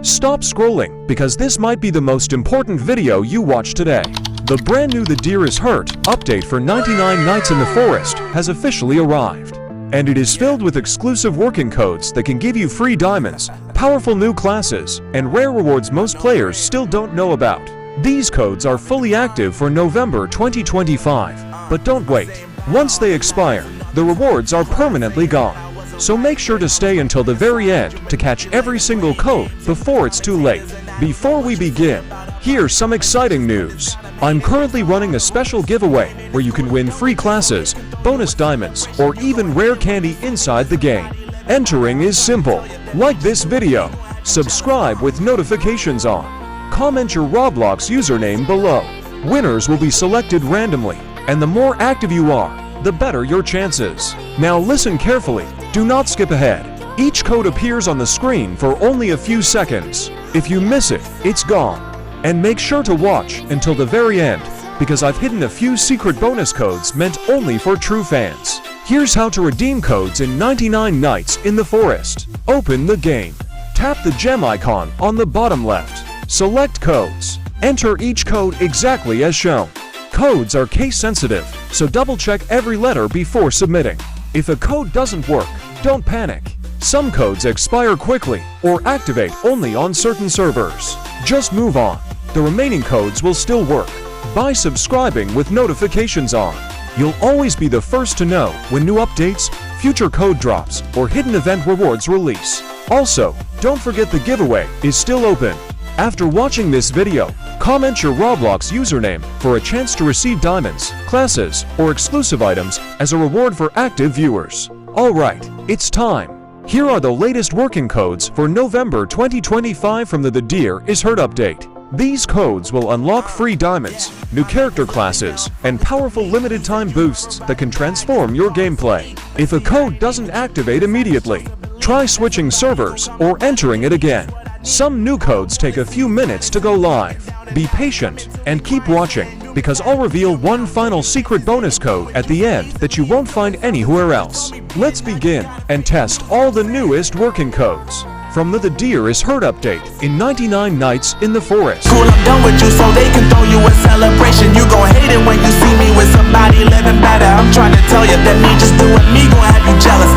Stop scrolling because this might be the most important video you watch today. The brand new The Deer is Hurt update for 99 Nights in the Forest has officially arrived. And it is filled with exclusive working codes that can give you free diamonds, powerful new classes, and rare rewards most players still don't know about. These codes are fully active for November 2025, but don't wait. Once they expire, the rewards are permanently gone. So make sure to stay until the very end to catch every single code before it's too late. Before we begin, here's some exciting news. I'm currently running a special giveaway where you can win free classes, bonus diamonds, or even rare candy inside the game. Entering is simple. Like this video, subscribe with notifications on, comment your Roblox username below. Winners will be selected randomly, and the more active you are, the better your chances. Now listen carefully, do not skip ahead. Each code appears on the screen for only a few seconds. If you miss it, it's gone. And make sure to watch until the very end, because I've hidden a few secret bonus codes meant only for true fans. Here's how to redeem codes in 99 Nights in the Forest. Open the game. Tap the gem icon on the bottom left. Select codes. Enter each code exactly as shown. Codes are case sensitive, so double check every letter before submitting. If a code doesn't work, don't panic. Some codes expire quickly or activate only on certain servers. Just move on. The remaining codes will still work. By subscribing with notifications on, you'll always be the first to know when new updates, future code drops, or hidden event rewards release. Also, don't forget the giveaway is still open. After watching this video, comment your Roblox username for a chance to receive diamonds, classes, or exclusive items as a reward for active viewers. Alright, it's time. Here are the latest working codes for November 2025 from the Deer is Hurt update. These codes will unlock free diamonds, new character classes, and powerful limited time boosts that can transform your gameplay. If a code doesn't activate immediately, try switching servers or entering it again. Some new codes take a few minutes to go live. Be patient and keep watching, because I'll reveal one final secret bonus code at the end that you won't find anywhere else. Let's begin and test all the newest working codes from the Deer is Hurt update in 99 Nights in the Forest. Cool, I'm done with you so they can throw you a celebration. You gon' hate it when you see me with somebody living better. I'm trying to tell you that me just doing me gon' have you jealous.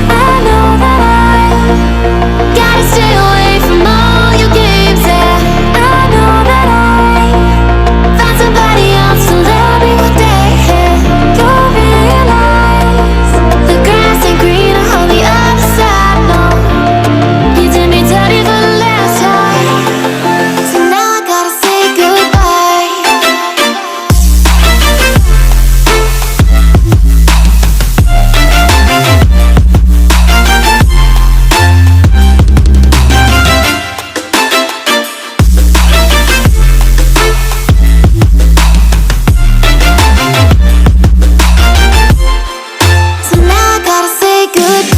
I know that I gotta stay away from all your games, yeah. I know that I found somebody else to love me one day, yeah. You'll realize the grass ain't greener on the other side, no. You did me dirty for the last time, so now I gotta say goodbye. So now I gotta say goodbye.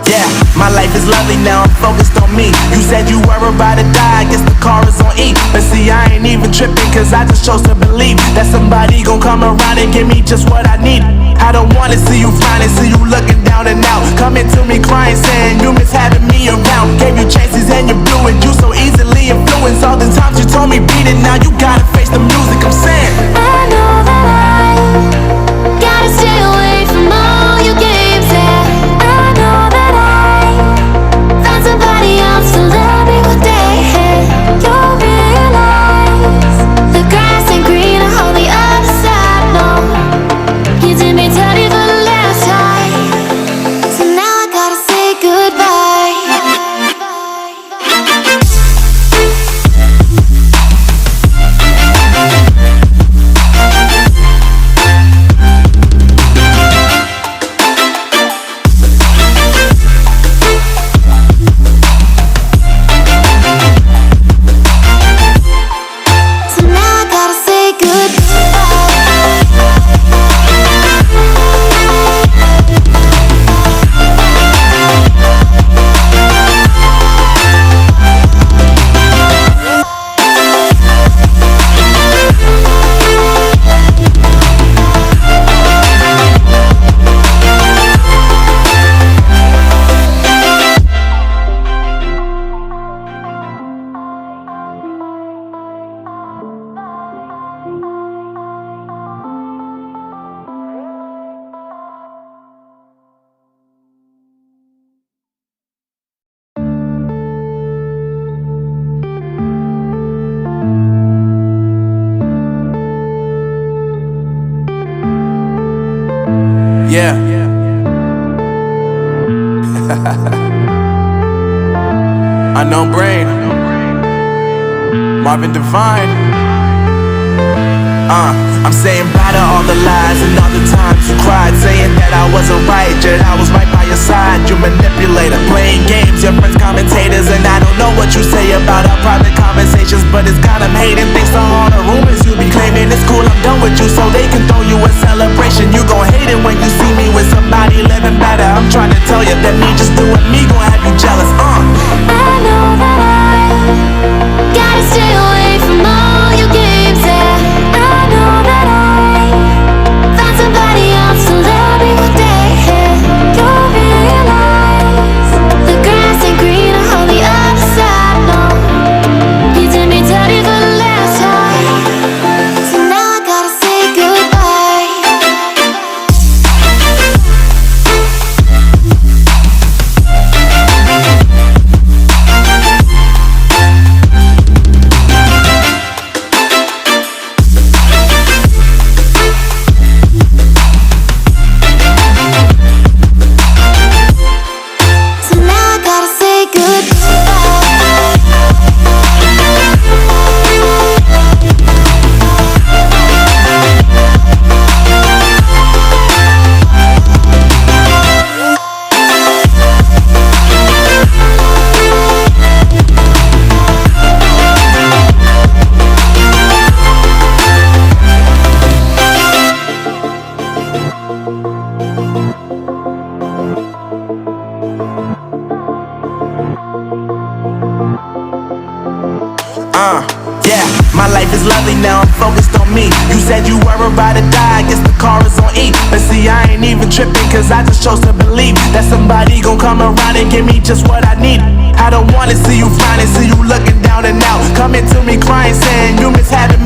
Yeah, my life is lovely now, I'm focused on me. You said you were about to die, I guess the car is on E. But see, I ain't even tripping, cause I just chose to believe that somebody gon' come around and give me just what I need. I don't wanna see you flying, see you looking down and out, coming to me crying, saying you miss having me around. Gave you chances and you blew it, you so easily influenced. All the times you told me beat it, now you gotta face the music, I'm saying I know that I gotta stay away from all your games, yeah. I know that I found somebody else to love me one day, yeah. You'll realize the grass ain't greener on the other side, no. You did me dirty for the last time, so now I gotta say goodbye. Unknown Brain, Marvin Devine. I'm saying bye to all the lies and all the times you cried, saying that I wasn't right, yet I was right by your side. You manipulator, playing games, your friends commentators, and I don't know what you say about our private conversations, but it's got them hating. Thanks to all the rumors you be claiming. It's cool, I'm done with you, so they can throw you a celebration. You gon' hate it when you see me with somebody living better. I'm trying to tell you that me just doing me gon' have you jealous. I know that I gotta stay away from all your games, yeah. I know that I found somebody else to love me one day, yeah. You'll realize the grass ain't greener on the other side, no. You did me dirty for the last time, so now I gotta say goodbye. So now I gotta say goodbye. Yeah, my life is lovely now, I'm focused on me. You said you were about to die, I guess the car is on E. But see, I ain't even tripping, cause I just chose to believe that somebody gon' come around and give me just what I need. I don't wanna see you flying, see you looking down and out, coming to me crying, saying you miss having me